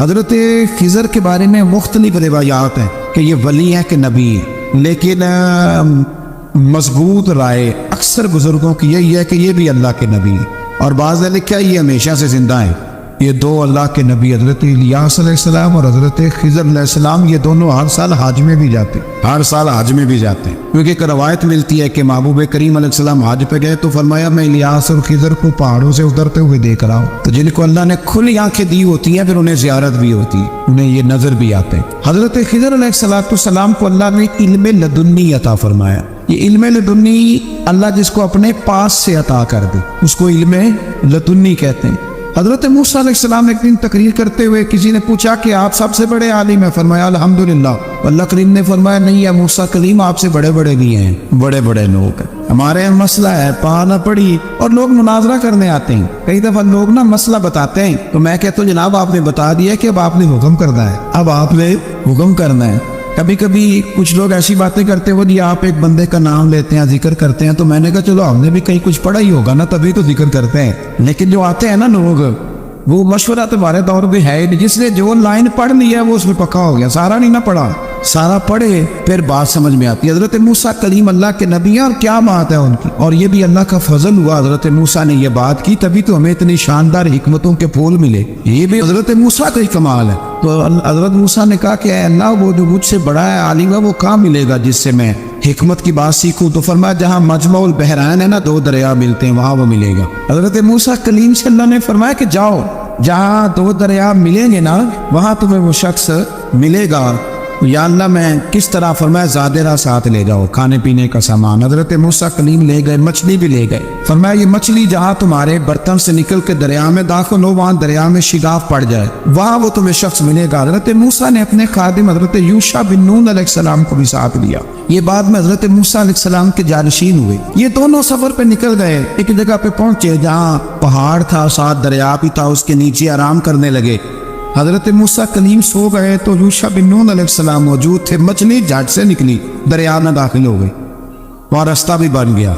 حضرت خضر کے بارے میں مختلف روایات ہیں کہ یہ ولی ہے کہ نبی ہے، لیکن مضبوط رائے اکثر بزرگوں کی یہی ہے کہ یہ بھی اللہ کے نبی ہیں، اور بعض نے لکھا یہ ہمیشہ سے زندہ ہیں۔ یہ دو اللہ کے نبی حضرت الیاس علیہ السلام اور حضرت خضر علیہ السلام یہ دونوں ہر سال حج میں بھی جاتے ہیں، ہر سال حج میں بھی جاتے ہیں، کیونکہ ایک روایت ملتی ہے کہ محبوب کریم علیہ السلام حج پہ گئے تو فرمایا میں الیاس اور خضر کو پہاڑوں سے اترتے ہوئے دیکھ رہا ہوں، تو جن کو اللہ نے کھلی آنکھیں دی ہوتی ہیں پھر انہیں زیارت بھی ہوتی ہے، انہیں یہ نظر بھی آتے ہیں۔ حضرت خضر علیہ السلام کو اللہ نے علم لدنی عطا فرمایا۔ یہ علم لدنی اللہ جس کو اپنے پاس سے عطا کر دے اس کو علم لدنی کہتے ہیں۔ حضرت موسیٰ علیہ السلام نے ایک دن تقریر کرتے ہوئے کسی نے پوچھا کہ آپ سب سے بڑے عالم ہیں، فرمایا الحمدللہ۔ اللہ کریم نے فرمایا نہیں ہے موسیٰ کلیم آپ سے بڑے بڑے بھی ہیں، بڑے بڑے لوگ ہیں۔ ہمارے یہاں مسئلہ ہے پڑھا پڑھی اور لوگ مناظرہ کرنے آتے ہیں، کئی دفعہ لوگ مسئلہ بتاتے ہیں تو میں کہتا ہوں جناب آپ نے بتا دیا کہ اب آپ نے حکم کرنا ہے، اب آپ نے حکم کرنا ہے۔ کبھی کبھی کچھ لوگ ایسی باتیں کرتے ہو جی آپ ایک بندے کا نام لیتے ہیں ذکر کرتے ہیں، تو میں نے کہا چلو ہم نے بھی کہیں کچھ پڑھا ہی ہوگا نا تبھی تو ذکر کرتے ہیں، لیکن جو آتے ہیں نا لوگ وہ مشورہ تو ہمارے دور میں ہے نہیں، جس نے جو لائن پڑھ لی ہے وہ اس میں پکا ہو گیا، سارا نہیں نہ پڑھا، سارا پڑھے پھر بات سمجھ میں آتی ہے۔ حضرت موسیٰ کلیم اللہ کے نبی ہیں اور کیا بات ہے ان کی، اور یہ بھی اللہ کا فضل ہوا حضرت موسیٰ نے یہ بات کی تبھی تو ہمیں اتنی شاندار حکمتوں کے پھول ملے، یہ بھی حضرت موسیٰ کا ہی کمال ہے۔ تو حضرت موسیٰ نے کہا کہ اے اللہ وہ جو مجھ سے بڑا ہے عالم ہے وہ کہاں ملے گا جس سے میں حکمت کی بات سیکھوں، تو فرمایا جہاں مجمع البحرین ہے نا دو دریا ملتے ہیں وہاں وہ ملے گا۔ حضرت موسیٰ کلیم سے اللہ نے فرمایا کہ جاؤ جہاں دو دریا ملیں گے نا وہاں تمہیں وہ شخص ملے گا، یا اللہ میں کس طرح، فرمایا زادرہ ساتھ لے جاؤ کھانے پینے کا سامان۔ حضرت موسیٰ کلیم لے گئے، مچھلی بھی لے گئے، فرمایا یہ مچھلی جہاں تمہارے برتن سے نکل کے دریا میں داخل ہو وہاں دریا میں شگاف پڑ جائے وہاں وہ تمہیں شخص ملے گا۔ حضرت موسیٰ نے اپنے خادم حضرت یوشع بن نون علیہ السلام کو بھی ساتھ لیا، یہ بعد میں حضرت موسیٰ علیہ السلام کے جانشین ہوئے۔ یہ دونوں سفر پہ نکل گئے، ایک جگہ پہ پہنچے جہاں پہاڑ تھا ساتھ دریا بھی تھا، اس کے نیچے آرام کرنے لگے۔ حضرت موسیٰ کلیم سو گئے تو یوشع بن نون علیہ السلام موجود تھے، مچھلی جھٹ سے نکلی دریا میں داخل ہو گئی، وہاں راستہ بھی بن گیا۔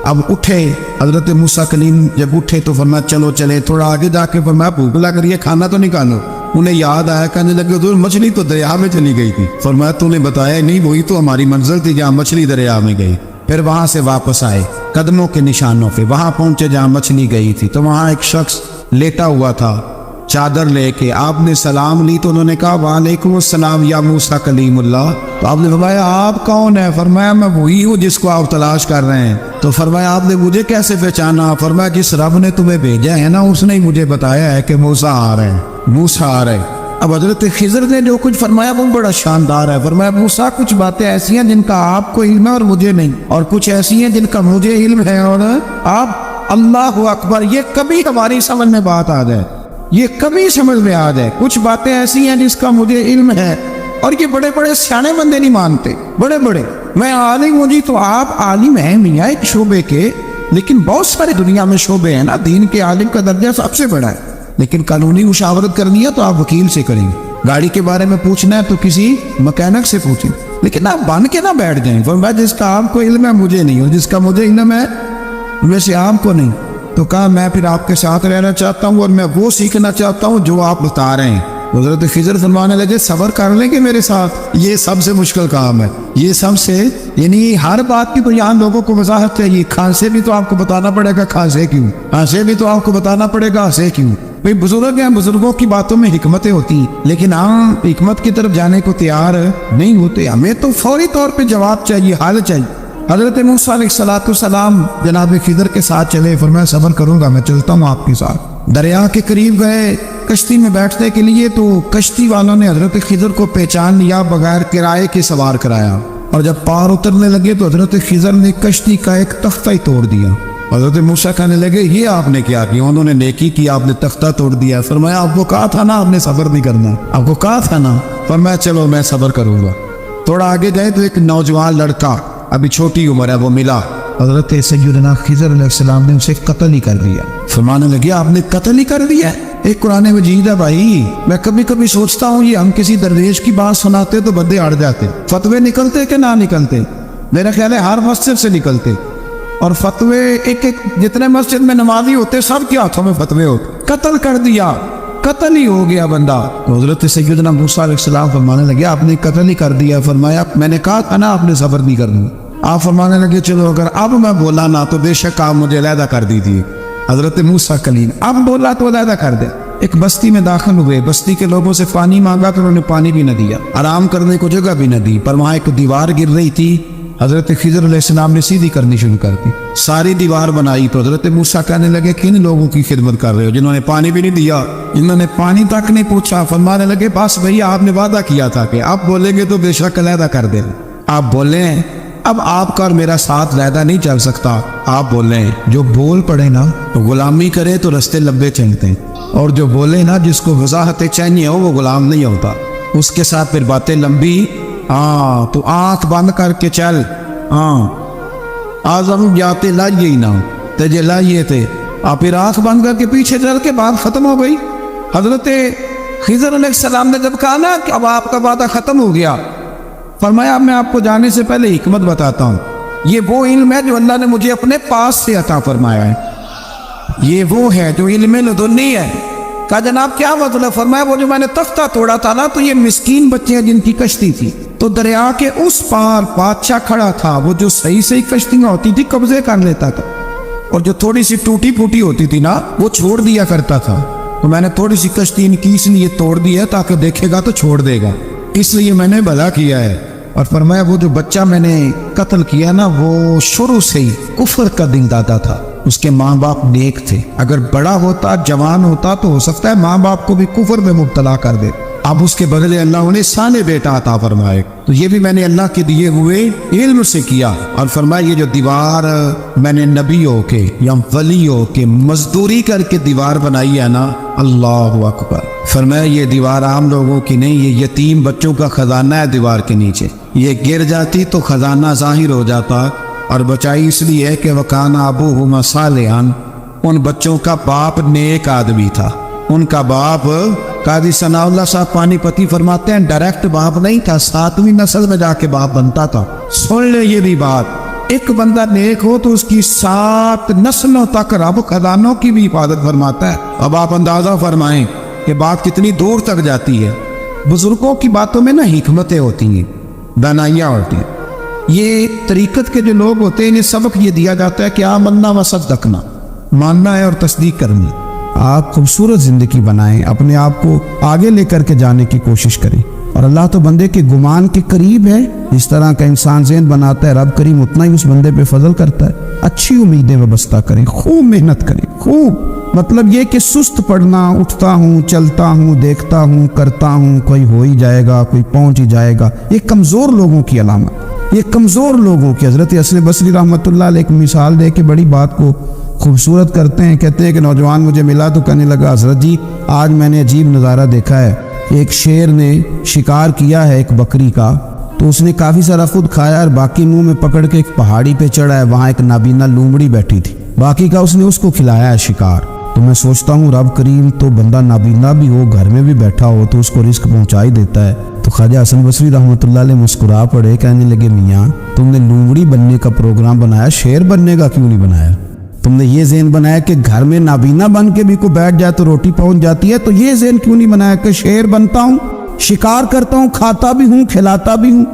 اب اٹھے حضرت موسیٰ کلیم جب اٹھے تو فرمایا چلو چلے، تھوڑا آگے جا کے فرمایا بھوک لگ رہی ہے کھانا تو نکالو۔ انہیں یاد آیا، کہنے لگے حضور مچھلی تو دریا میں چلی گئی تھی، فرمایا تو نے بتایا نہیں، وہی تو ہماری منزل تھی جہاں مچھلی دریا میں گئی۔ پھر وہاں سے واپس آئے قدموں کے نشانوں پہ، وہاں پہنچے جہاں مچھلی گئی تھی تو وہاں ایک شخص لیٹا ہوا تھا چادر لے کے، آپ نے سلام لی تو انہوں نے کہا وعلیکم السلام یا موسیٰ کلیم اللہ، تو آپ نے فرمایا آپ کون ہے؟ فرمایا میں وہی ہوں جس کو آپ تلاش کر رہے ہیں۔ تو فرمایا آپ نے مجھے کیسے پہچانا؟ فرمایا جس رب نے تمہیں بھیجا ہے نا اس نے ہی مجھے بتایا ہے کہ موسیٰ آ رہے ہیں، موسیٰ آ رہے ہیں۔ اب حضرت خضر نے جو کچھ فرمایا وہ بڑا شاندار ہے، فرمایا موسیٰ کچھ باتیں ایسی ہیں جن کا آپ کو علم ہے اور مجھے نہیں، اور کچھ ایسی ہیں جن کا مجھے علم ہے اور آپ، اللہ اکبر، یہ کبھی ہماری سمجھ میں بات آ جائے، یہ کبھی سمجھ میں آ جائے، کچھ باتیں ایسی ہیں جس کا مجھے علم ہے اور یہ بڑے بڑے سیانے بندے نہیں مانتے، بڑے بڑے میں عالم ہوں جی، تو آپ عالم ہیں میاں ایک شعبے کے، لیکن بہت سارے دنیا میں شعبے ہیں نا، دین کے عالم کا درجہ سب سے بڑا ہے، لیکن قانونی مشاورت کرنی ہے تو آپ وکیل سے کریں گے، گاڑی کے بارے میں پوچھنا ہے تو کسی مکینک سے پوچھیں، لیکن آپ بن کے نہ بیٹھ جائیں، فرمایا جس کا آپ کو علم ہے مجھے نہیں، اور جس کا مجھے علم ہے ویسے آپ کو نہیں۔ تو کہا میں پھر آپ کے ساتھ رہنا چاہتا ہوں اور میں وہ سیکھنا چاہتا ہوں جو آپ بتا رہے ہیں۔ حضرت خضر فرمانے لگے صبر کر لیں گے میرے ساتھ، یہ سب سے مشکل کام ہے، یہ سب سے، یعنی ہر بات کی تو یہاں لوگوں کو وضاحت چاہیے، کھانسے بھی تو آپ کو بتانا پڑے گا کھانسے کیوں، ہنسے بھی تو آپ کو بتانا پڑے گا ہنسے کیوں۔ بھئی بزرگ ہیں، بزرگوں کی باتوں میں حکمتیں ہوتی ہیں، لیکن ہم حکمت کی طرف جانے کو تیار نہیں ہوتے، ہمیں تو فوری طور پہ جواب چاہیے، حل چاہیے۔ حضرت موسیٰ علیہ السلام جناب خضر کے ساتھ چلے، فرمایا صبر کروں گا میں چلتا ہوں آپ کے ساتھ۔ دریا کے قریب گئے کشتی میں بیٹھنے کے لیے تو کشتی والوں نے حضرت خضر کو پہچان لیا، بغیر کرائے کے سوار کرایا، اور جب پار اترنے لگے تو حضرت خضر نے کشتی کا ایک تختہ ہی توڑ دیا۔ حضرت موسیٰ کہنے لگے یہ آپ نے کیا کیا؟ انہوں نے نیکی کی، آپ نے تختہ توڑ دیا۔ فرمایا آپ کو کہا تھا نا آپ نے صبر نہیں کرنا، آپ کو کہا تھا نا۔ فرمایا چلو میں صبر کروں گا۔ تھوڑا آگے گئے تو ایک نوجوان لڑکا ابھی چھوٹی عمر ہے وہ ملا، حضرت سیدنا خضر علیہ السلام نے اسے قتل ہی کر دیا۔ فرمانے لگے آپ نے قتل ہی کر دیا؟ ایک قرآن مجید ہے بھائی، میں کبھی کبھی سوچتا ہوں یہ ہم کسی درویش کی بات سناتے تو بندے اڑ جاتے، فتوے نکلتے کہ نہ نکلتے؟ میرا خیال ہے ہر مسجد سے نکلتے، اور فتوے ایک ایک جتنے مسجد میں نمازی ہوتے سب کے ہاتھوں میں فتوے ہوتے۔ قتل کر دیا، قتل ہی ہو گیا بندہ۔ تو حضرت سیدنا موسیٰ علیہ السلام فرمانے لگے آپ نے قتل ہی کر دیا۔ فرمایا میں نے کہا تھا نا آپ نے صبر نہیں کرنا۔ آپ فرمانے لگے چلو اگر اب میں بولا نا تو بے شک آپ مجھے علیحدہ کر دیجیے۔ حضرت موسیٰ کلیم اب بولا تو علیحدہ کر دے۔ ایک بستی میں داخل ہوئے، بستی کے لوگوں سے پانی مانگا تو انہوں نے پانی بھی نہ دیا، آرام کرنے کو جگہ بھی نہ دی، پر وہاں ایک دیوار گر رہی تھی۔ حضرت خضر علیہ السلام نے سیدھی کرنی شروع کر دی، ساری دیوار بنائی۔ تو حضرت موسیٰ کہنے لگے کن لوگوں کی خدمت کر رہے ہو جنہوں نے پانی بھی نہیں دیا، انہوں نے پانی تک نہیں پوچھا۔ فرمانے لگے بس بھیا آپ نے وعدہ کیا تھا کہ آپ بولیں گے تو بے شک علیحدہ کر دیں، آپ بولیں اب آپ کا اور میرا ساتھ علیحدہ نہیں چل سکتا، آپ بولیں جو بول پڑے نا تو غلامی کرے تو رستے لمبے چلتے ہیں، اور جو بولے نا جس کو وضاحت چاہیے ہو وہ غلام نہیں ہوتا، اس کے ساتھ پھر باتیں لمبی۔ ہاں تو آنکھ بند کر کے چل، ہاں آزم جاتے لائیے ہی نہ تجھے لائیے تھے، آپ پھر آنکھ بند کر کے پیچھے چل کے بات ختم ہو گئی۔ حضرت خضر علیہ السلام نے جب کہا نا کہ اب آپ کا وعدہ ختم ہو گیا، فرمایا اب میں آپ کو جانے سے پہلے حکمت بتاتا ہوں، یہ وہ علم ہے جو اللہ نے مجھے اپنے پاس سے عطا فرمایا ہے، یہ وہ ہے جو علم لدنی ہے۔ کہا جناب کیا مطلب؟ فرمایا وہ جو میں نے تختہ توڑا تھا نا تو یہ مسکین بچے ہیں جن کی کشتی تھی، تو دریا کے اس پار بادشاہ کھڑا تھا، وہ جو صحیح صحیح کشتیاں ہوتی تھی قبضے کر لیتا تھا، اور جو تھوڑی سی ٹوٹی پھوٹی ہوتی تھی نا وہ چھوڑ دیا کرتا تھا، تو میں نے تھوڑی سی کشتی ان کی اس لیے توڑ دی ہے تاکہ دیکھے گا تو چھوڑ دے گا، اس لیے میں نے بھلا کیا ہے۔ اور فرمایا وہ جو بچہ میں نے قتل کیا نا وہ شروع سے ہی کفر کا دین دادا تھا، اس کے ماں باپ نیک تھے، اگر بڑا ہوتا جوان ہوتا تو ہو سکتا ہے ماں باپ کو بھی کفر میں مبتلا کر دے، اب اس کے بدلے اللہ انہیں صالح بیٹا عطا فرمائے، تو یہ بھی میں نے اللہ کے دیے ہوئے علم سے کیا۔ اور فرمایا یہ جو دیوار میں نے نبیوں کے یا ولیوں کے مزدوری کر کے دیوار بنائی ہے نا، اللہ اکبر، فرمایا یہ دیوار عام لوگوں کی نہیں، یہ یتیم بچوں کا خزانہ ہے دیوار کے نیچے، یہ گر جاتی تو خزانہ ظاہر ہو جاتا، اور بچائی اس لیے ہے کہ وَكَانَ أَبُوهُمَا صَالِحًا، ان بچوں کا باپ نیک آدمی تھا، ان کا باپ قاضی ثناء اللہ صاحب پانی پتی فرماتے ہیں ڈائریکٹ باپ نہیں تھا، 7ویں نسل میں جا کے باپ بنتا تھا۔ سن لے یہ بھی بات، ایک بندہ نیک ہو تو اس کی 7 نسلوں تک رب خزانوں کی بھی حفاظت فرماتا ہے۔ اب آپ اندازہ فرمائیں کہ بات کتنی دور تک جاتی ہے۔ بزرگوں کی باتوں میں نا حکمتیں ہوتی ہیں، دانائیاں ہوتی ہیں، یہ طریقت کے جو لوگ ہوتے ہیں انہیں سبق یہ دیا جاتا ہے کہ آمنا و صدقنا، ماننا ہے اور تصدیق کرنی۔ آپ خوبصورت زندگی بنائیں، اپنے آپ کو آگے لے کر کے جانے کی کوشش کریں، اور اللہ تو بندے کے گمان کے قریب ہے، اس طرح کا انسان ذہن بناتا ہے رب کریم اتنا ہی اس بندے پہ فضل کرتا ہے۔ اچھی امیدیں وابستہ کریں، خوب محنت کریں، خوب، مطلب یہ کہ سست پڑنا، اٹھتا ہوں چلتا ہوں دیکھتا ہوں کرتا ہوں، کوئی ہو ہی جائے گا کوئی پہنچ ہی جائے گا، یہ کمزور لوگوں کی علامت، یہ کمزور لوگوں کی۔ حضرت حسن بصری رحمۃ اللہ علیہ ایک مثال دے کے بڑی بات کو خوبصورت کرتے ہیں، کہتے ہیں کہ نوجوان مجھے ملا تو کہنے لگا حضرت جی آج میں نے عجیب نظارہ دیکھا ہے، ایک شیر نے شکار کیا ہے ایک بکری کا، تو اس نے کافی سارا خود کھایا اور باقی منہ میں پکڑ کے ایک پہاڑی پہ چڑھا ہے، وہاں ایک نابینا لومڑی بیٹھی تھی، باقی کا اس نے اس کو کھلایا ہے شکار۔ تو میں سوچتا ہوں رب کریم تو بندہ نابینا بھی ہو گھر میں بھی بیٹھا ہو تو اس کو رزق پہنچا ہی دیتا ہے۔ تو خواجہ حسن بصری رحمۃ اللہ علیہ مسکرا پڑے، کہنے لگے میاں تم نے لومڑی بننے کا پروگرام بنایا، شیر بننے کا کیوں نہیں بنایا؟ تم نے یہ ذہن بنایا کہ گھر میں نابینا بن کے بھی کوئی بیٹھ جائے تو روٹی پہنچ جاتی ہے، تو یہ ذہن کیوں نہیں بنایا کہ شیر بنتا ہوں، شکار کرتا ہوں، کھاتا بھی ہوں کھلاتا بھی ہوں۔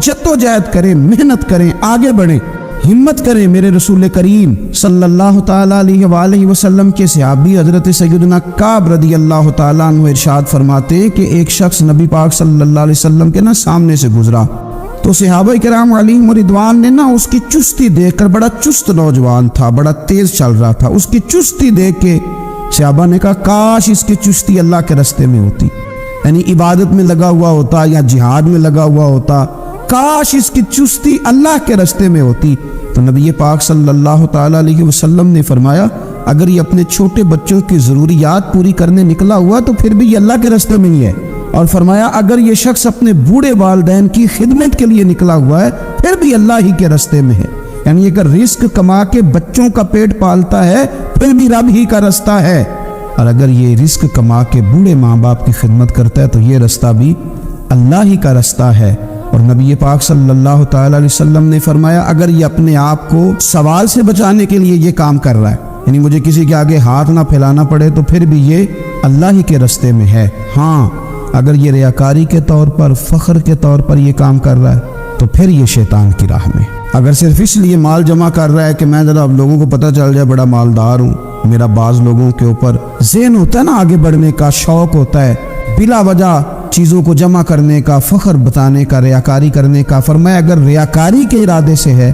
جدوجہد کریں، محنت کریں، آگے بڑھیں، ہمت کریں۔ میرے رسول کریم صلی اللہ تعالیٰ علیہ وآلہ وسلم کے صحابی حضرت سیدنا کعب رضی اللہ تعالیٰ عنہ ارشاد فرماتے ہیں کہ ایک شخص نبی پاک صلی اللہ علیہ وسلم کے سامنے سے گزرا، تو صحابہ کرام علیہم رضوان نے اس کی چستی دیکھ کر، بڑا چست نوجوان تھا، بڑا تیز چل رہا تھا، اس کی چستی دیکھ کے صحابہ نے کہا کاش اس کی چستی اللہ کے راستے میں ہوتی، یعنی عبادت میں لگا ہوا ہوتا یا جہاد میں لگا ہوا ہوتا، کاش اس کی چستی اللہ کے راستے میں ہوتی۔ تو نبی پاک صلی اللہ تعالیٰ علیہ وسلم نے فرمایا اگر یہ اپنے چھوٹے بچوں کی ضروریات پوری کرنے نکلا ہوا تو پھر بھی یہ اللہ کے راستے میں ہی ہے، اور فرمایا اگر یہ شخص اپنے بوڑھے والدین کی خدمت کے لیے نکلا ہوا ہے پھر بھی اللہ ہی کے راستے میں ہے، یعنی اگر رزق کما کے بچوں کا پیٹ پالتا ہے پھر بھی رب ہی کا راستہ ہے، اور اگر یہ رزق کما کے بوڑھے ماں باپ کی خدمت کرتا ہے تو یہ راستہ بھی اللہ ہی کا راستہ ہے۔ اور نبی پاک صلی اللہ تعالیٰ علیہ وسلم نے فرمایا اگر یہ اپنے آپ کو سوال سے بچانے کے لیے یہ کام کر رہا ہے یعنی مجھے کسی کے آگے ہاتھ نہ پھیلانا پڑے تو پھر بھی یہ اللہ ہی کے راستے میں ہے۔ ہاں اگر یہ ریاکاری کے طور پر، فخر کے طور پر یہ کام کر رہا ہے تو پھر یہ شیطان کی راہ میں۔ اگر صرف اس لیے مال جمع کر رہا ہے کہ میں ذرا اب لوگوں کو پتہ چل جائے بڑا مالدار ہوں، میرا بعض لوگوں کے اوپر ذہن ہوتا ہے نا آگے بڑھنے کا، شوق ہوتا ہے بلا وجہ چیزوں کو جمع کرنے کا، فخر بتانے کا، ریاکاری کرنے کا۔ فرمایا اگر ریاکاری کے ارادے سے ہے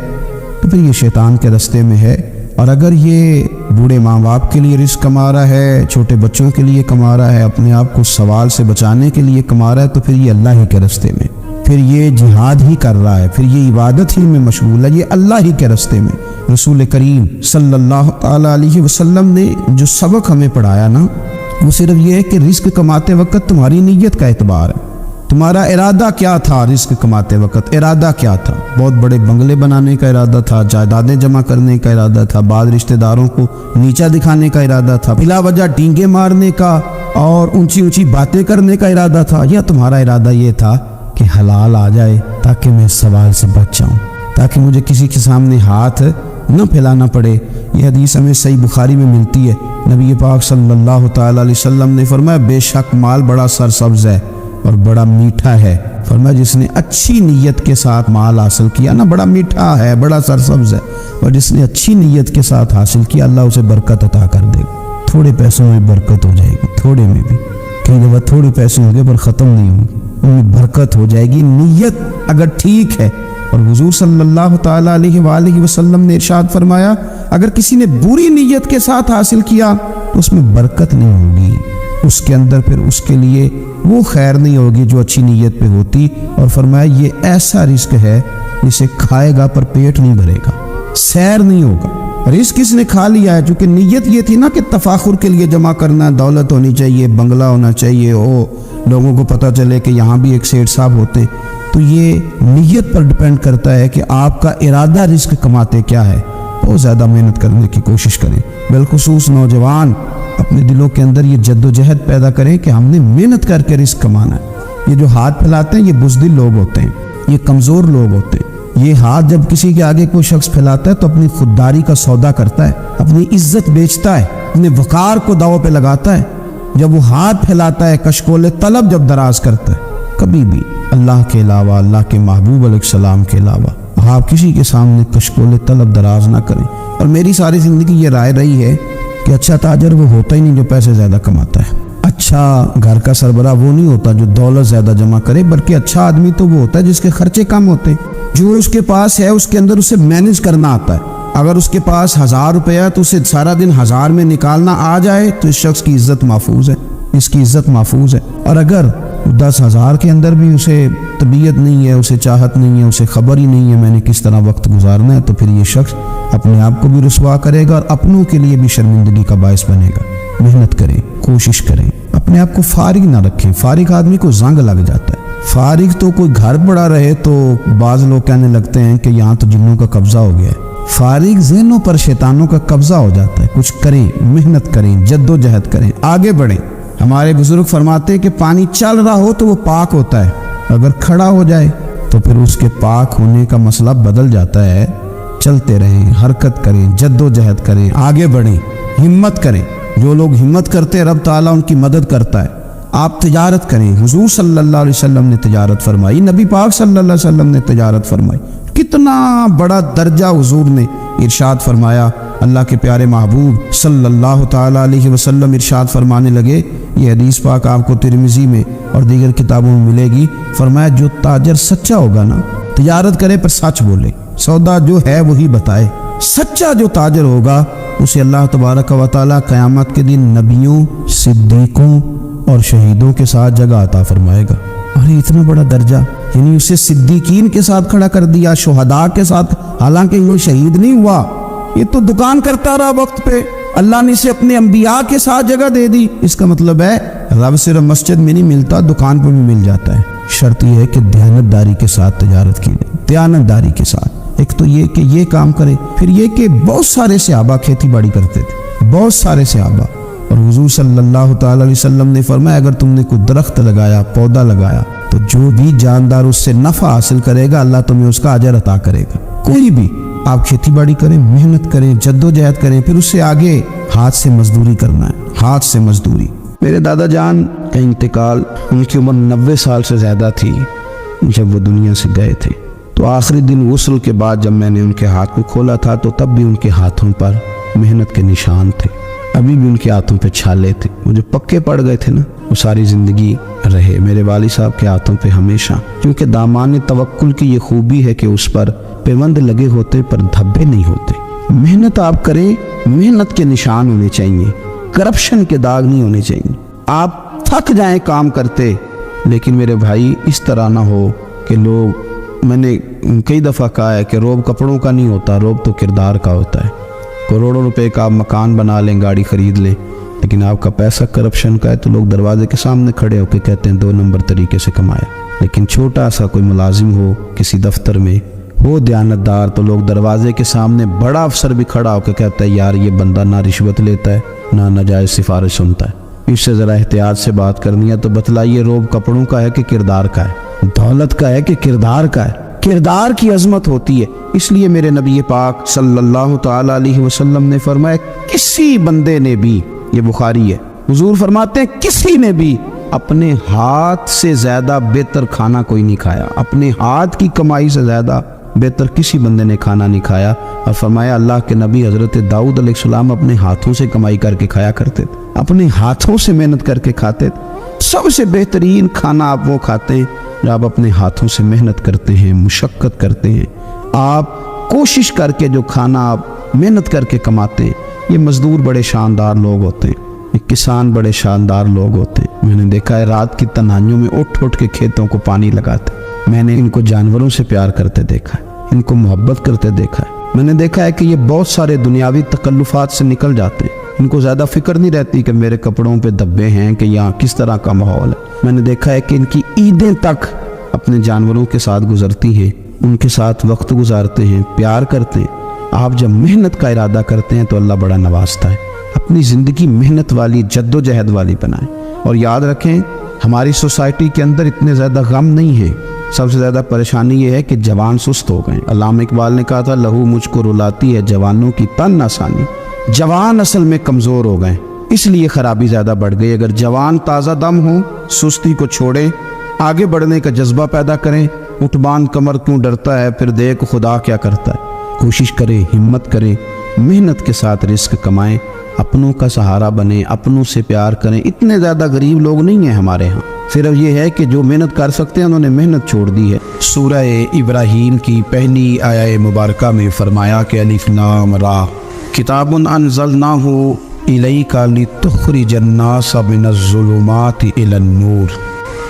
تو پھر یہ شیطان کے راستے میں ہے، اور اگر یہ بوڑھے ماں باپ کے لیے رزق کما رہا ہے، چھوٹے بچوں کے لیے کما رہا ہے، اپنے آپ کو سوال سے بچانے کے لیے کما رہا ہے، تو پھر یہ اللہ ہی کے راستے میں، پھر یہ جہاد ہی کر رہا ہے، پھر یہ عبادت ہی میں مشغول ہے، یہ اللہ ہی کے راستے میں۔ رسول کریم صلی اللہ تعالیٰ علیہ وسلم نے جو سبق ہمیں پڑھایا نا، وہ صرف یہ ہے کہ رزق کماتے وقت تمہاری نیت کا اعتبار ہے، تمہارا ارادہ کیا تھا۔ رزق کماتے وقت ارادہ کیا تھا؟ بہت بڑے بنگلے بنانے کا ارادہ تھا، جائیدادیں جمع کرنے کا ارادہ تھا، بعض رشتہ داروں کو نیچا دکھانے کا ارادہ تھا، بلا وجہ ڈینگے مارنے کا اور اونچی اونچی باتیں کرنے کا ارادہ تھا، یا تمہارا ارادہ یہ تھا کہ حلال آ جائے تاکہ میں سوال سے بچ جاؤں، تاکہ مجھے کسی کے سامنے ہاتھ نہ پھیلانا پڑے؟ یہ حدیث ہمیں صحیح بخاری میں ملتی ہے۔ نبی پاک صلی اللہ تعالیٰ علیہ وسلم نے فرمایا بے شک مال بڑا سرسبز ہے اور بڑا میٹھا ہے۔ فرمایا جس نے اچھی نیت کے ساتھ مال حاصل کیا نا، بڑا میٹھا ہے، بڑا سرسبز ہے، اور جس نے اچھی نیت کے ساتھ حاصل کیا اللہ اسے برکت عطا کر دے گا۔ تھوڑے پیسوں میں برکت ہو جائے گی، تھوڑے میں بھی، کئی دفعہ تھوڑے پیسے ہوں گے پر ختم نہیں ہوں گے، ان میں برکت ہو جائے گی نیت اگر ٹھیک ہے۔ اور حضور صلی اللہ تعالیٰ علیہ وآلہ وسلم نے ارشاد فرمایا اگر کسی نے بری نیت کے ساتھ حاصل کیا تو اس میں برکت نہیں ہوگی، اس کے اندر پھر اس کے لیے وہ خیر نہیں ہوگی جو اچھی نیت پہ ہوتی۔ اور فرمایا یہ ایسا رزق ہے جسے کھائے گا پر پیٹ نہیں بھرے گا، سیر نہیں ہوگا۔ رزق کس نے کھا لیا ہے؟ چونکہ نیت یہ تھی نا کہ تفاخر کے لیے جمع کرنا، دولت ہونی چاہیے، بنگلہ ہونا چاہیے، لوگوں کو پتہ چلے کہ یہاں بھی ایک سیٹ صاحب ہوتے ہیں۔ تو یہ نیت پر ڈیپینڈ کرتا ہے کہ آپ کا ارادہ رزق کماتے کیا ہے۔ بہت زیادہ محنت کرنے کی کوشش کریں، بالخصوص نوجوان اپنے دلوں کے اندر یہ جد و جہد پیدا کریں کہ ہم نے محنت کر کے رزق کمانا ہے۔ یہ جو ہاتھ پھیلاتے ہیں یہ بزدل لوگ ہوتے ہیں، یہ کمزور لوگ ہوتے ہیں۔ یہ ہاتھ جب کسی کے آگے کوئی شخص پھیلاتا ہے تو اپنی خودداری کا سودا کرتا ہے، اپنی عزت بیچتا ہے، اپنے وقار کو داؤ پہ لگاتا ہے۔ جب وہ ہاتھ پھیلاتا ہے کشکول طلب جب دراز کرتا ہے، کبھی بھی اللہ کے علاوہ، اللہ کے محبوب علیہ السلام کے علاوہ آپ کسی کے سامنے کشکول طلب دراز نہ کریں۔ اور میری ساری زندگی یہ رائے رہی ہے کہ اچھا تاجر وہ ہوتا ہی نہیں جو پیسے زیادہ کماتا ہے، اچھا گھر کا سربراہ وہ نہیں ہوتا جو دولت زیادہ جمع کرے، بلکہ اچھا آدمی تو وہ ہوتا ہے جس کے خرچے کم ہوتے ہیں، جو اس کے پاس ہے اس کے اندر اسے مینیج کرنا آتا ہے۔ اگر اس کے پاس 1000 روپے ہے تو اسے سارا دن 1000 میں نکالنا آ جائے تو اس شخص کی عزت محفوظ ہے، اس کی عزت محفوظ ہے۔ اور اگر 10,000 کے اندر بھی اسے طبیعت نہیں ہے، اسے چاہت نہیں ہے، اسے خبر ہی نہیں ہے میں نے کس طرح وقت گزارنا ہے، تو پھر یہ شخص اپنے آپ کو بھی رسوا کرے گا اور اپنوں کے لیے بھی شرمندگی کا باعث بنے گا۔ محنت کریں، کوشش کریں، اپنے آپ کو فارغ نہ رکھیں۔ فارغ آدمی کو زنگ لگ جاتا ہے۔ فارغ تو کوئی گھر پڑا رہے تو بعض لوگ کہنے لگتے ہیں کہ یہاں تو جنوں کا قبضہ ہو گیا ہے۔ فارغ ذہنوں پر شیطانوں کا قبضہ ہو جاتا ہے۔ کچھ کریں، محنت کریں، جد و جہد کریں، آگے بڑھیں۔ ہمارے بزرگ فرماتے کہ پانی چل رہا ہو تو وہ پاک ہوتا ہے، اگر کھڑا ہو جائے تو پھر اس کے پاک ہونے کا مسئلہ بدل جاتا ہے۔ چلتے رہیں، حرکت کریں، جد و جہد کریں، آگے بڑھیں، ہمت کریں۔ جو لوگ ہمت کرتے رب تعالیٰ ان کی مدد کرتا ہے۔ آپ تجارت کریں، حضور صلی اللہ علیہ وسلم نے تجارت فرمائی، نبی پاک صلی اللہ علیہ وسلم نے تجارت فرمائی۔ کتنا بڑا درجہ حضور نے ارشاد فرمایا۔ اللہ کے پیارے محبوب صلی اللہ تعالیٰ علیہ وسلم ارشاد فرمانے لگے، یہ حدیث پاک آپ کو ترمذی میں اور دیگر کتابوں میں ملے گی۔ فرمایا جو تاجر سچا ہوگا نا، تجارت کرے پر سچ بولے، سودا جو ہے وہی بتائے، سچا جو تاجر ہوگا اسے اللہ تبارک و تعالیٰ قیامت کے دن نبیوں، صدیقوں اور شہیدوں کے ساتھ جگہ عطا فرمائے گا۔ اور اتنا بڑا درجہ، یعنی اسے صدیقین کے ساتھ کھڑا کر دیا، شہداء کے ساتھ، حالانکہ وہ شہید نہیں ہوا، یہ تو دکان کرتا رہا وقت پہ، اللہ نے اسے اپنے انبیاء کے ساتھ جگہ دے دی۔ اس کا مطلب ہے رب صرف مسجد میں نہیں ملتا، دکان پہ بھی مل جاتا ہے۔ شرط یہ ہے کہ دیانتداری کے ساتھ تجارت کی جائے، دیانتداری کے ساتھ۔ ایک تو یہ کہ یہ کام کرے، پھر یہ کہ بہت سارے صحابہ کھیتی باڑی کرتے تھے، بہت سارے صحابہ، اور حضور صلی اللہ تعالی علیہ وسلم نے فرمایا اگر تم نے کوئی درخت لگایا، پودا لگایا، تو جو بھی جاندار اس سے نفع حاصل کرے گا اللہ تمہیں اس کا اجر عطا کرے گا۔ کوئی بھی آپ کھیتی باڑی کریں، محنت کریں، جدوجہد کریں، پھر اس سے آگے ہاتھ سے مزدوری کرنا ہے، ہاتھ سے مزدوری۔ میرے دادا جان کا انتقال، ان کی عمر 90 سال سے زیادہ تھی جب وہ دنیا سے گئے تھے۔ تو آخری دن غسل کے بعد جب میں نے ان کے ہاتھ کو کھولا تھا تو تب بھی ان کے ہاتھوں پر محنت کے نشان تھے، ابھی بھی ان کے ہاتھوں پہ چھالے تھے، وہ جو پکے پڑ گئے تھے نا وہ ساری زندگی رہے میرے والد صاحب کے ہاتھوں پہ ہمیشہ، کیونکہ دامان توکل کی یہ خوبی ہے کہ اس پر پیوند لگے ہوتے پر دھبے نہیں ہوتے۔ محنت آپ کریں، محنت کے نشان ہونے چاہیے، کرپشن کے داغ نہیں ہونے چاہیے۔ آپ تھک جائیں کام کرتے، لیکن میرے بھائی اس طرح نہ ہو کہ لوگ، میں نے کئی دفعہ کہا ہے کہ روب کپڑوں کا نہیں ہوتا، روب تو کردار کا ہوتا ہے۔ کروڑوں روپے کا آپ مکان بنا لیں، گاڑی خرید لیں، لیکن آپ کا پیسہ کرپشن کا ہے تو لوگ دروازے کے سامنے کھڑے ہو کے کہتے ہیں 2 نمبر طریقے سے کمایا۔ لیکن چھوٹا سا کوئی ملازم ہو کسی دفتر میں، ہو دیانتدار، تو لوگ دروازے کے سامنے بڑا افسر بھی کھڑا ہو کے کہتا ہے یار یہ بندہ نہ رشوت لیتا ہے نہ ناجائز سفارش سنتا ہے، اس سے ذرا احتیاط سے بات کرنی ہے۔ تو بتلائیے روب کپڑوں کا ہے کہ کردار کا ہے، دولت کا ہے کہ کردار کا ہے؟ کردار کی عظمت ہوتی ہے۔ اس لیے میرے نبی پاک صلی اللہ تعالی علیہ وسلم نے فرمایا کسی بندے نے بھی، یہ بخاری ہے، حضور فرماتے ہیں کسی نے بھی اپنے ہاتھ سے زیادہ بہتر کھانا کوئی نہیں کھایا، اپنے ہاتھ کی کمائی سے زیادہ بہتر کسی بندے نے کھانا نہیں کھایا۔ اور فرمایا اللہ کے نبی حضرت داؤد علیہ السلام اپنے ہاتھوں سے کمائی کر کے کھایا کرتے تھے، اپنے ہاتھوں سے محنت کر کے کھاتے تھے۔ سب سے بہترین کھانا آپ وہ کھاتے ہیں جب آپ اپنے ہاتھوں سے محنت کرتے ہیں، مشقت کرتے ہیں، آپ کوشش کر کے جو کھانا آپ محنت کر کے کماتے ہیں۔ یہ مزدور بڑے شاندار لوگ ہوتے ہیں، یہ کسان بڑے شاندار لوگ ہوتے ہیں۔ میں نے دیکھا ہے رات کی تنہائیوں میں اٹھ اٹھ کے کھیتوں کو پانی لگاتے، میں نے ان کو جانوروں سے پیار کرتے دیکھا ہے، ان کو محبت کرتے دیکھا ہے۔ میں نے دیکھا ہے کہ یہ بہت سارے دنیاوی تکلفات سے نکل جاتے ہیں، ان کو زیادہ فکر نہیں رہتی کہ میرے کپڑوں پہ دھبے ہیں کہ یہاں کس طرح کا ماحول ہے۔ میں نے دیکھا ہے کہ ان کی عیدیں تک اپنے جانوروں کے ساتھ گزرتی ہیں، ان کے ساتھ وقت گزارتے ہیں، پیار کرتے ہیں۔ آپ جب محنت کا ارادہ کرتے ہیں تو اللہ بڑا نوازتا ہے۔ اپنی زندگی محنت والی، جد و جہد والی بنائیں، اور یاد رکھیں ہماری سوسائٹی کے اندر اتنے زیادہ غم نہیں ہے، سب سے زیادہ پریشانی یہ ہے کہ جوان سست ہو گئے۔ علامہ اقبال نے کہا تھا لہو مجھ کو رلاتی ہے جوانوں کی تن آسانی۔ جوان اصل میں کمزور ہو گئے، اس لیے خرابی زیادہ بڑھ گئی۔ اگر جوان تازہ دم ہوں، سستی کو چھوڑیں، آگے بڑھنے کا جذبہ پیدا کریں، اٹھ باندھ کمر کیوں ڈرتا ہے، پھر دیکھ خدا کیا کرتا ہے۔ کوشش کریں، ہمت کریں، محنت کے ساتھ رزق کمائیں، اپنوں کا سہارا بنیں، اپنوں سے پیار کریں۔ اتنے زیادہ غریب لوگ نہیں ہیں ہمارے ہاں، صرف یہ ہے کہ جو محنت کر سکتے ہیں انہوں نے محنت چھوڑ دی ہے۔ سورہ ابراہیم کی پہلی آیہ مبارکہ میں فرمایا کہ الف لام را کتاب انزلناہ الیک لتخرج الناس من الظلمات الی النور۔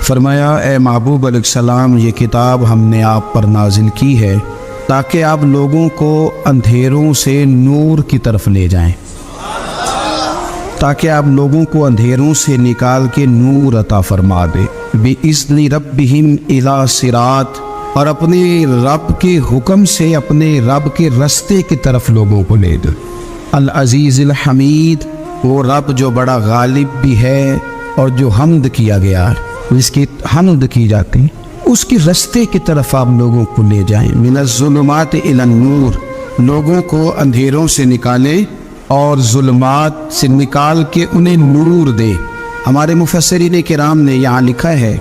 فرمایا اے محبوب علیہ السلام، یہ کتاب ہم نے آپ پر نازل کی ہے تاکہ آپ لوگوں کو اندھیروں سے نور کی طرف لے جائیں، تاکہ آپ لوگوں کو اندھیروں سے نکال کے نور عطا فرما دے۔ بِإِذْنِ رَبِّهِمْ إِلَىٰ صِرَاط، اور اپنے رب کے حکم سے اپنے رب کے رستے کی طرف لوگوں کو لے دے۔ العزیز الحمید، وہ رب جو بڑا غالب بھی ہے اور جو حمد کیا گیا ہے، جس کی حمد کی جاتی، اس کے رستے کی طرف آپ لوگوں کو لے جائیں۔ من الظلمات الی النور، لوگوں کو اندھیروں سے نکالے اور ظلمات سے نکال کے انہیں نور دے۔ ہمارے مفسرین کرام نے یہاں لکھا ہے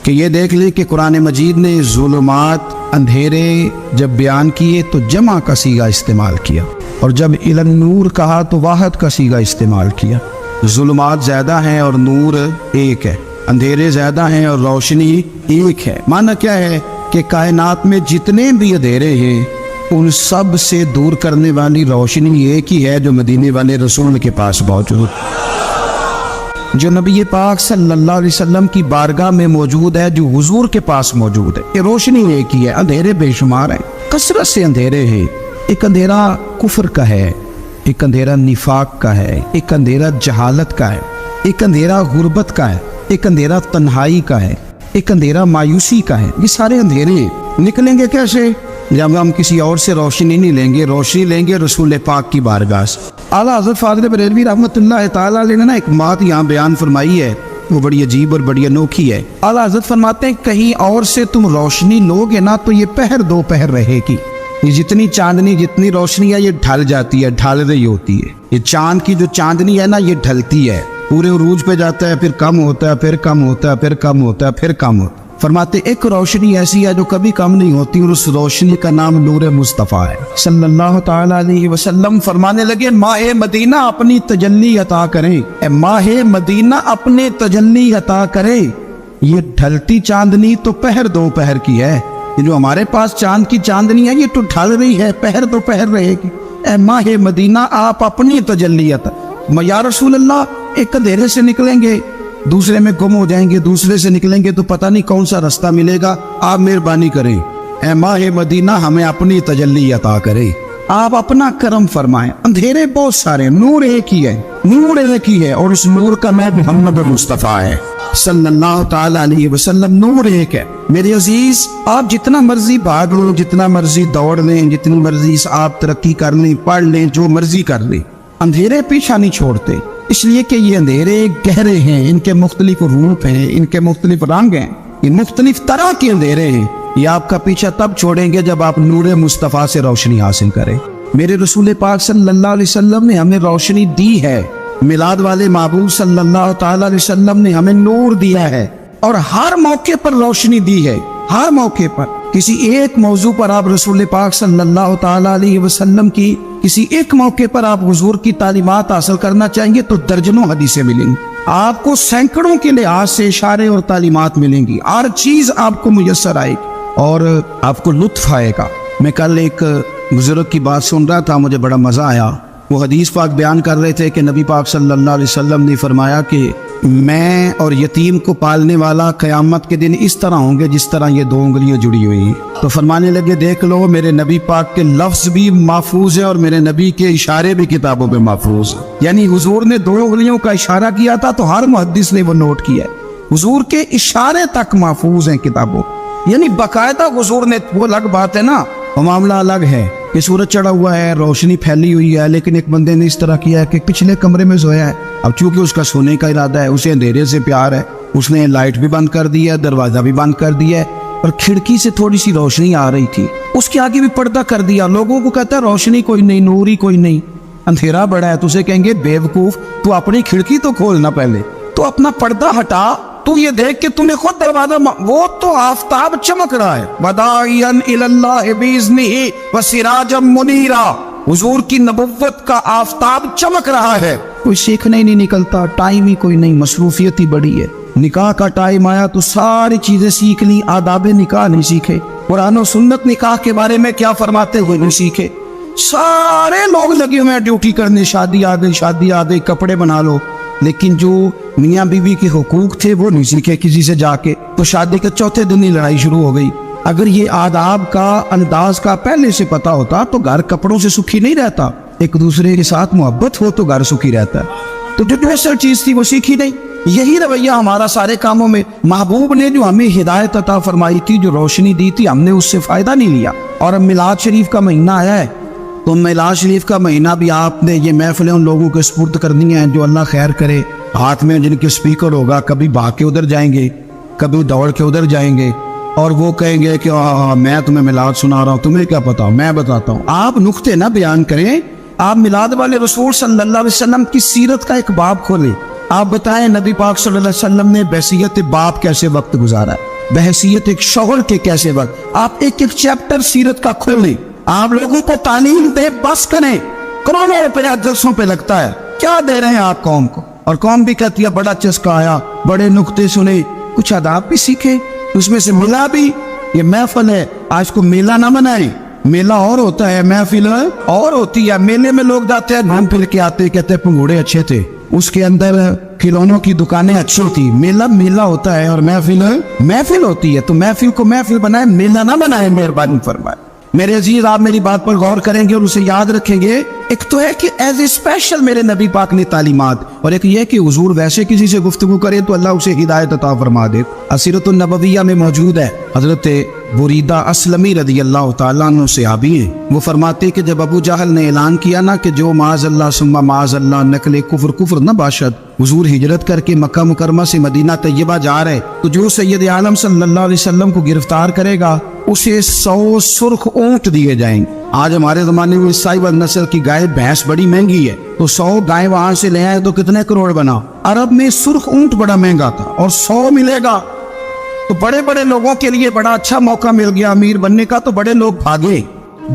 کہ یہ دیکھ لیں کہ قرآن مجید نے ظلمات، اندھیرے جب بیان کیے تو جمع کا صیغہ استعمال کیا، اور جب الی النور کہا تو واحد کا صیغہ استعمال کیا۔ ظلمات زیادہ ہیں اور نور ایک ہے، اندھیرے زیادہ ہیں اور روشنی ایک ہے۔ معنی کیا ہے کہ کائنات میں جتنے بھی اندھیرے ہیں ان سب سے دور کرنے والی روشنی ایک ہی ہے جو مدینے والے رسول کے پاس موجود، جو نبی پاک صلی اللہ علیہ وسلم کی بارگاہ میں موجود ہے، جو حضور کے پاس موجود ہے۔ یہ روشنی ایک ہی ہے، اندھیرے بے شمار ہیں، کثرت سے اندھیرے ہیں۔ ایک اندھیرا کفر کا ہے، ایک اندھیرا نفاق کا ہے، ایک اندھیرا جہالت کا ہے، ایک اندھیرا غربت کا ہے، ایک اندھیرا تنہائی کا ہے، ایک اندھیرا مایوسی کا ہے۔ یہ سارے اندھیرے نکلیں گے کیسے؟ جب ہم کسی اور سے روشنی نہیں لیں گے، روشنی لیں گے رسول پاک کی بارگاہ سے۔ اعلیٰ حضرت فاضل بریلوی رحمۃ اللہ تعالیٰ علیہ نے نا ایک بات یہاں بیان فرمائی ہے، وہ بڑی عجیب اور بڑی انوکھی ہے۔ اعلیٰ حضرت فرماتے ہیں کہیں اور سے تم روشنی لو گے نا تو یہ پہر دو پہر رہے گی، یہ جتنی چاندنی جتنی روشنی ہے یہ ڈھل جاتی ہے، ڈھل رہی ہوتی ہے. یہ چاند کی جو چاندنی ہے نا یہ ڈھلتی ہے، پورے عروج پہ جاتا ہے، پھر کم ہوتا ہے، پھر کم ہوتا ہے، پھر کم ہوتا ہے، پھر کم ہوتا ہے. فرماتے ایک روشنی ایسی ہے جو کبھی کم نہیں ہوتی، اور اس روشنی کا نام نور مصطفیٰ ہے صلی اللہ تعالی علیہ وسلم. فرمانے لگے ماہ مدینہ اپنی تجلی عطا کریں، اے ماہ مدینہ اپنے تجلی عطا کرے. یہ ڈھلتی چاندنی تو پہر دو پہر کی ہے، یہ جو ہمارے پاس چاند کی چاندنی ہے یہ تو ڈھل رہی ہے، پہر دو پہر رہے گی. اے ماہ مدینہ آپ اپنی تجلی عطا. یا رسول اللہ ایک اندھیرے سے نکلیں گے دوسرے میں گم ہو جائیں گے، دوسرے سے نکلیں گے تو پتہ نہیں کون سا راستہ ملے گا، آپ مہربانی کریں. اے ماہ مدینہ ہمیں اپنی تجلی عطا کرے، آپ اپنا کرم فرمائیں. اندھیرے بہت سارے، نور ایک ہی ہے، نور ایک ہی ہے، اور اس نور کا نام محمد مصطفیٰ ہے صلی اللہ تعالی علیہ وسلم. نور ایک ہے. میرے عزیز آپ جتنا مرضی بھاگ لیں، جتنا مرضی دوڑ لیں، جتنی مرضی آپ ترقی کر لیں، پڑھ لیں، جو مرضی کر لیں، اندھیرے پیچھا نہیں چھوڑتے. اس لیے کہ یہ اندھیرے گہرے ہیں، ان کے مختلف روپ ہیں، ان کے مختلف رنگ ہیں، یہ مختلف طرح کے اندھیرے ہیں. یہ آپ کا پیچھا تب چھوڑیں گے جب آپ نور مصطفیٰ سے روشنی حاصل کریں. میرے رسول پاک صلی اللہ علیہ وسلم نے ہمیں روشنی دی ہے، میلاد والے محبوب صلی اللہ تعالی علیہ وسلم نے ہمیں نور دیا ہے، اور ہر موقع پر روشنی دی ہے. ہر موقع پر کسی ایک موضوع پر آپ رسول پاک صلی اللہ تعالی علیہ وسلم کی کسی ایک موقع پر آپ حضور کی تعلیمات حاصل کرنا چاہیں گے تو درجنوں حدیثیں ملیں گی. آپ کو سینکڑوں کے لحاظ سے اشارے اور تعلیمات ملیں گی، ہر چیز آپ کو میسر آئے گی اور آپ کو لطف آئے گا. میں کل ایک بزرگ کی بات سن رہا تھا، مجھے بڑا مزہ آیا. وہ حدیث پاک بیان کر رہے تھے کہ نبی پاک صلی اللہ علیہ وسلم نے فرمایا کہ میں اور یتیم کو پالنے والا قیامت کے دن اس طرح ہوں گے جس طرح یہ دو انگلیاں جڑی ہوئی. تو فرمانے لگے دیکھ لو میرے نبی پاک کے لفظ بھی محفوظ ہے اور میرے نبی کے اشارے بھی کتابوں پہ محفوظ ہیں. یعنی حضور نے دو انگلیوں کا اشارہ کیا تھا تو ہر محدث نے وہ نوٹ کیا ہے. حضور کے اشارے تک محفوظ ہیں کتابوں، یعنی باقاعدہ حضور نے. وہ الگ بات ہے نا، وہ معاملہ الگ ہے کہ سورج چڑھا ہوا ہے، روشنی پھیلی ہوئی ہے، لیکن ایک بندے نے اس طرح کیا ہے کہ پچھلے کمرے میں سویا ہے. اب چونکہ اس کا سونے کا ارادہ ہے، اسے اندھیرے سے پیار ہے، اس نے لائٹ بھی بند کر دی ہے، دروازہ بھی بند کر دیا ہے، اور کھڑکی سے تھوڑی سی روشنی آ رہی تھی، اس کے آگے بھی پردہ کر دیا. لوگوں کو کہتا ہے روشنی کوئی نہیں، نور ہی کوئی نہیں، اندھیرا بڑا ہے. تو اسے کہیں گے بے وقوف، تو اپنی کھڑکی تو کھولنا پہلے، تو اپنا پردہ ہٹا، تو یہ دیکھ کہ تمہیں خود دروازہ وہ تو آفتاب چمک رہا ہے. وداعیا الی اللہ باذنہ وسراجا منیرا. حضور کی نبوت کا آفتاب چمک رہا ہے. کوئی سیکھنے ہی نہیں نکلتا، ٹائم ہی کوئی نہیں، مصروفیت ہی بڑی ہے. نکاح کا ٹائم آیا تو ساری چیزیں سیکھ لی، آداب نکاح نہیں سیکھے، قرآن و سنت نکاح کے بارے میں کیا فرماتے ہوئے نہیں سیکھے. سارے لوگ لگے ہوئے ہیں ڈیوٹی کرنے، شادی آ گئی، شادی آ گئی، کپڑے بنا لو، لیکن جو میاں بیوی کے حقوق تھے وہ نہیں سیکھے کسی سے جا کے. تو شادی کے چوتھے دن ہی لڑائی شروع ہو گئی. اگر یہ آداب کا انداز کا پہلے سے پتا ہوتا تو گھر کپڑوں سے سکھی نہیں رہتا. ایک دوسرے کے ساتھ محبت ہو تو گھر سکھی رہتا ہے. تو جو اسپیشل چیز تھی وہ سیکھی نہیں. یہی رویہ ہمارا سارے کاموں میں. محبوب نے جو ہمیں ہدایت عطا فرمائی تھی، جو روشنی دی تھی، ہم نے اس سے فائدہ نہیں لیا. اور اب میلاد شریف کا مہینہ آیا ہے تو میلاد شریف کا مہینہ بھی آپ نے یہ محفلیں ان لوگوں کے سپرد کرنی ہیں جو اللہ خیر کرے، ہاتھ میں جن کے سپیکر ہوگا، کبھی بھاگ کے ادھر جائیں گے، کبھی دوڑ کے ادھر جائیں گے، اور وہ کہیں گے کہ میں تمہیں میلاد سنا رہا ہوں، تمہیں کیا پتا، میں بتاتا ہوں. آپ نقطے نہ بیان کریں، آپ میلاد والے رسول صلی اللہ علیہ وسلم کی سیرت کا ایک باب کھولیں. آپ بتائیں نبی پاک صلی اللہ علیہ وسلم نے بحیثیت باپ کیسے وقت گزارا ہے، بحیثیت ایک شوہر کے کیسے وقت. آپ ایک ایک چیپٹر سیرت کا کھولیں، آپ لوگوں کو تعلیم دے، بس کریں. کروڑوں روپیہ جلسوں پہ لگتا ہے، کیا دے رہے ہیں آپ قوم کو؟ اور قوم بھی کہتی ہے بڑا چسکا آیا، بڑے نقطے سنے، کچھ آداب بھی سیکھے، اس میں سے ملا بھی. یہ محفل ہے، آج کو میلہ نہ منائیں. میلہ اور ہوتا ہے، محفل اور ہوتی ہے. میلے میں لوگ جاتے ہیں، گھوم پھر کے آتے، کہتے ہیں پنگوڑے اچھے تھے، اس کے اندر کھلونوں کی دکانیں اچھی تھی. میلہ میلہ ہوتا ہے اور محفل محفل ہوتی ہے. تو محفل کو محفل بنائے، میلہ نہ بنائے، مہربانی فرمائے. میرے عزیز آپ میری بات پر غور کریں گے اور اسے یاد رکھیں گے. ایک تو ہے کہ ایز اے اسپیشل میرے نبی پاک نے تعلیمات، اور ایک یہ کہ حضور ویسے کسی سے گفتگو کرے تو اللہ اسے ہدایت عطا فرما دے. اسیرۃ النبویہ میں موجود ہے، حضرت بریدہ اسلمی رضی اللہ تعالیٰ عنہ صحابی ہیں. وہ فرماتے کہ جب ابو جہل نے اعلان کیا نا کہ جو معاذ اللہ ثم معاذ اللہ نقل کفر کفر نہ باشد، حضور ہجرت کر کے مکہ مکرمہ سے مدینہ طیبہ جا رہے، تو جو سید عالم صلی اللہ علیہ وسلم کو گرفتار کرے گا اسے 100 سرخ اونٹ دیے جائیں گے. آج ہمارے زمانے میں سائبر نسل کی گائے بھینس بڑی مہنگی ہے, تو 100 گائے وہاں سے لے آئے تو کتنے کروڑ بنا. عرب میں سرخ اونٹ بڑا مہنگا تھا اور 100 ملے گا تو بڑے بڑے لوگوں کے لیے بڑا اچھا موقع مل گیا امیر بننے کا, تو بڑے لوگ بھاگے.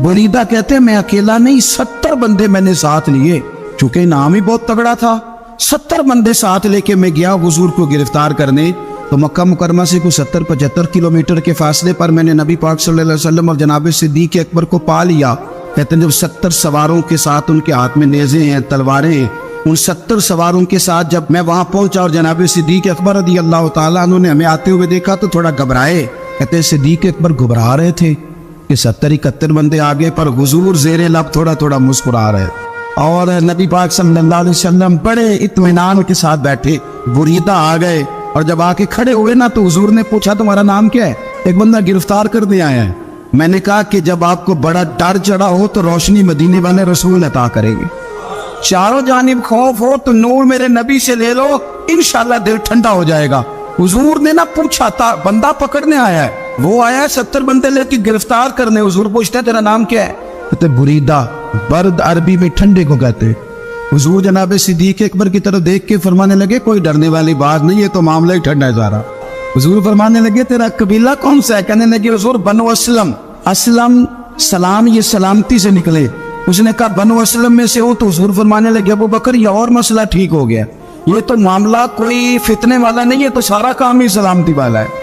بریدہ کہتے ہیں میں اکیلا نہیں 70 بندے میں نے ساتھ لیے, چونکہ نام ہی بہت تگڑا تھا. 70 بندے ساتھ لے کے میں گیا حضور کو گرفتار کرنے. تو مکہ مکرمہ سے کوئی 70-75 کلومیٹر کے فاصلے پر میں نے نبی پاک صلی اللہ علیہ وسلم اور جناب صدیق اکبر کو پا لیا. کہتے ہیں جب 70 سواروں کے ساتھ ان کے ہاتھ میں نیزے ہیں, تلواریں ہیں, ان 70 سواروں کے ساتھ جب میں وہاں پہنچا اور جناب صدیق اکبر رضی اللہ تعالیٰ عنہ نے ہمیں آتے ہوئے دیکھا تو تھوڑا گھبرائے. کہتے ہیں صدیق اکبر گھبرا رہے تھے کہ 70-71 بندے آگے, پر حضور زیر لب تھوڑا تھوڑا مسکرا رہے, اور نبی پاک صلی اللہ علیہ وسلم بڑے اطمینان کے ساتھ بیٹھے. بریدہ آ گئے اور جب آ کے کھڑے ہوئے نا تو حضور نے پوچھا تمہارا نام کیا ہے؟ ایک بندہ گرفتار کرنے آیا ہے. میں نے کہا کہ جب آپ کو بڑا ڈر چڑھا ہو تو روشنی مدینے والے رسول عطا کریں گے, چاروں جانب خوف ہو تو نور میرے نبی سے لے لو, انشاءاللہ دل ٹھنڈا ہو جائے گا. حضور نے نہ پوچھا تھا, بندہ پکڑنے آیا ہے, وہ آیا 70 بندے لے کے گرفتار کرنے. حضور پوچھتے ہیں تیرا نام کیا ہے؟ کہتے بریدہ, برد عربی میں ٹھنڈے کو کہتے ہیں. حضور جناب صدیق اکبر کی طرف دیکھ کے فرمانے لگے کوئی ڈرنے والی بات نہیں ہے, تو معاملہ ہی ٹھنڈا ہے سارا. حضور فرمانے لگے تیرا قبیلہ کون سا ہے؟ کہنے لگے حضور بنو اسلم. اسلم سلام, یہ سلامتی سے نکلے. اس نے کہا بنو اسلم میں سے ہو. تو حضور فرمانے لگے ابو بکر یہ اور مسئلہ ٹھیک ہو گیا, یہ تو معاملہ کوئی فتنے والا نہیں ہے, تو سارا کام ہی سلامتی والا ہے.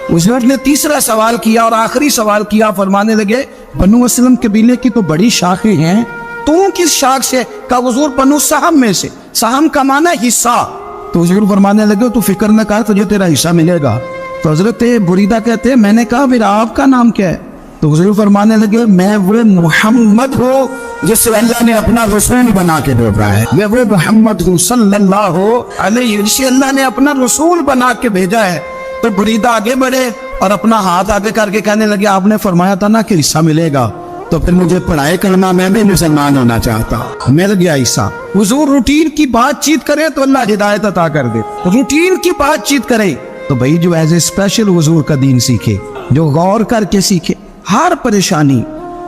حضور نے تیسرا سوال کیا اور آخری سوال کیا, فرمانے لگے بنو اسلم قبیلے کی تو بڑی شاخیں ہیں, تو کس شاخ سے؟ کہا حضور بنو سہم میں سے. سہم کا معنی حصہ. تو حضور فرمانے لگے تو فکر نہ کر, تجھے تیرا حصہ ملے گا. تو حضرت بریدہ کہتے ہیں میں نے کہا پھر آپ کا نام کیا ہے؟ تو حضور فرمانے لگے میں وہ محمد ہوں جسے اللہ نے اپنا رسول بنا کے بھیجا ہے. میں وہ محمد ہوں صلی اللہ علیہ وسلم, اللہ نے اپنا رسول بنا کے بھیجا ہے. تو بریدہ آگے بڑھے اور اپنا ہاتھ آگے کر کے کہنے لگے آپ نے فرمایا تھا نا کہ حصہ ملے گا, تو پھر مجھے پڑھائی کرنا, میں بھی مسلمان ہونا چاہتا. مل گیا حصہ. حضور روٹین کی بات چیت کرے تو اللہ ہدایت عطا کر دے, روٹین کی بات چیت کرے تو بھائی جو ایز اے اسپیشل حضور کا دین سیکھے, جو غور کر کے سیکھے. ہر پریشانی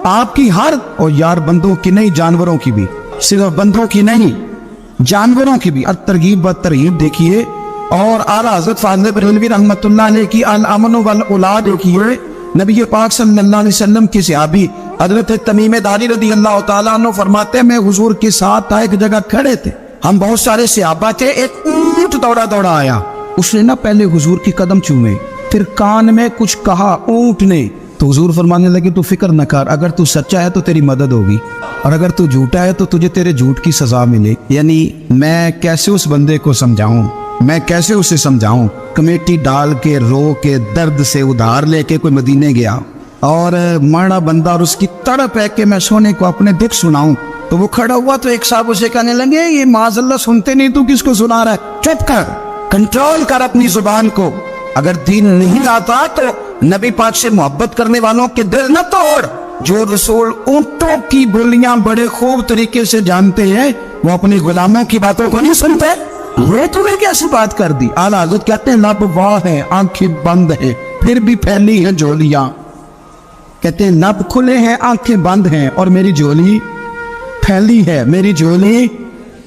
آپ کی, ہر اور یار بندوں کی نہیں جانوروں کی بھی, صرف بندوں کی نہیں جانوروں کی بھی. ترغیب و ترہیب دیکھیے. اور اعلیٰ حضرت فاضل بریلوی رحمۃ اللہ علیہ کی الامن والاولاد دیکھیے. نبی پاک صلی اللہ علیہ وسلم کی صحابی حضرت تمیم داری رضی اللہ تعالیٰ عنہ فرماتے ہیں میں حضور کے ساتھ تھا, ایک جگہ کھڑے تھے, ہم بہت سارے صحابہ تھے, ایک اونٹ دوڑا دوڑا آیا. اس نے نہ پہلے حضور کی قدم چومے, پھر کان میں کچھ کہا اونٹ نے. تو حضور فرمانے لگے تو فکر نہ کر, اگر تو سچا ہے تو تیری مدد ہوگی, اور اگر تو جھوٹا ہے تو تجھے تیرے جھوٹ کی سزا ملے. یعنی میں کیسے اس بندے کو سمجھاؤں, میں کیسے اسے سمجھاؤں. کمیٹی ڈال کے رو کے درد سے ادھار لے کے کوئی مدینے گیا, اور مرنا بندہ اور اس کی تڑپ ہے کہ میں سونے کو اپنے دکھ سناؤں. تو وہ کھڑا ہوا تو ایک صاحب اسے کہنے لگے یہ معاذ اللہ سنتے نہیں, تو کس کو سنا رہا ہے؟ چپ کر, کنٹرول کر اپنی زبان کو. اگر دین نہیں آتا تو نبی پاک سے محبت کرنے والوں کے دل نہ توڑ. جو رسول اونٹوں کی بولیاں بڑے خوب طریقے سے جانتے ہیں وہ اپنی غلاموں کی باتوں کو نہیں سنتے. یہ تمہیں کیسی بات کر دی؟ اعلیٰ حضرت کہتے ہیں لب واہ ہے, آنکھیں بند ہیں, پھر بھی پھیلی ہیں جھولیاں. کہتے ہیں لب کھلے ہیں, آنکھیں بند ہیں, اور میری جھولی پھیلی ہے. میری جھولی,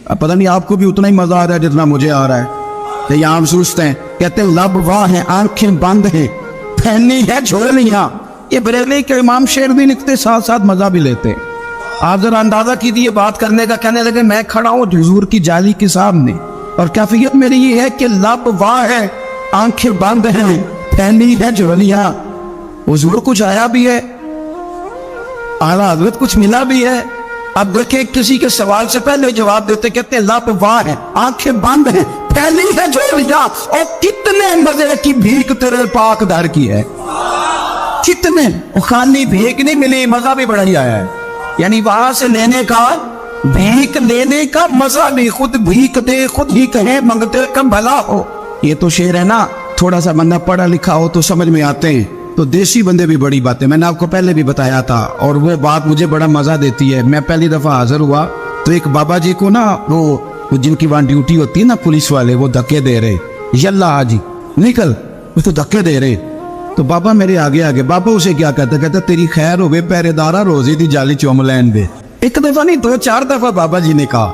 پتہ نہیں آپ کو بھی اتنا ہی مزہ آ رہا ہے جتنا مجھے آ رہا ہے, یہ عام سوچتے ہیں. کہتے ہیں لب واہ ہیں, آنکھیں بند ہیں, پھیلی ہے جھولیاں. یہ بریلی کے امام شعر بھی لکھتے, ساتھ ساتھ مزہ بھی لیتے. آپ ذرا اندازہ کیجیے بات کرنے کا. کہنے لگے میں کھڑا ہوں حضور کی جالی کے سامنے, اور کیفیت میری یہ ہے کہ لب واہ ہے, آنکھیں بند ہیں, پھیلی ہے جھولیاں. حضور کچھ آیا بھی ہے, اعلیٰ حضرت کچھ ملا بھی ہے. اب دیکھیں کسی کے سوال سے پہلے جواب دیتے, کہتے ہیں لب واہ ہے, آنکھیں بند ہیں, پھیلی ہے جھولیاں, اور کتنے مزے کی بھیک تیرے پاک در کی ہے. کتنے, خالی بھیک نہیں ملی, مزہ بھی بڑا ہی آیا ہے. یعنی وہاں سے لینے کا, بھیک لینے کا مزہ بھی, خود بھیک دے خود ہی کہے منگتے کم بھلا ہو. یہ تو شعر ہے نا, تھوڑا سا بندہ پڑھا لکھا ہو تو سمجھ میں آتے ہیں. تو دیسی بندے بھی بڑی باتیں, میں نے آپ کو پہلے بھی بتایا تھا, اور وہ بات مجھے بڑا مزہ دیتی ہے. میں پہلی دفعہ حاضر ہوا تو ایک بابا جی کو نا, وہ جن کی وہاں ڈیوٹی ہوتی ہے نا پولیس والے, وہ دھکے دے رہے, یلا جی نکل, وہ تو دھکے دے رہے. تو بابا میرے آگے آگے، بابا اسے کیا کہتا، کہتا تیری خیر ہوئے پہرے دارا روزے دی جالی چوم لین دے۔ ایک دفعہ نہیں 2-4 دفعہ بابا جی نے کہا۔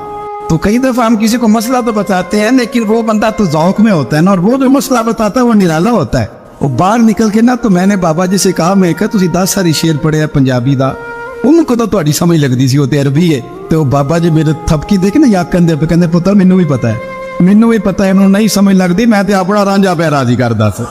تو کئی دفعہ ہم کسی کو مسئلہ تو بتاتے ہیں لیکن وہ بندہ تو ذوق میں ہوتا ہے نا، اور وہ جو مسئلہ بتاتا ہے وہ نرالا ہوتا ہے۔ وہ باہر نکل کے نا تو میں نے بابا جی سے کہا، میں کہا تسی 10 ساری شعر پڑھے ہیں پنجابی دا، ان کو تو تہاڈی سمجھ لگدی سی، وہ تے عربی ہے۔ تو بابا جی میرے تھپکی دیکھ نا یا کندھے پہ، کہندے پتر مینوں بھی پتہ ہے، مینوں بھی پتہ ہے، انہوں نہیں سمجھ لگدی، میں تے اپنا رانجھا پہ راضی کردا سی۔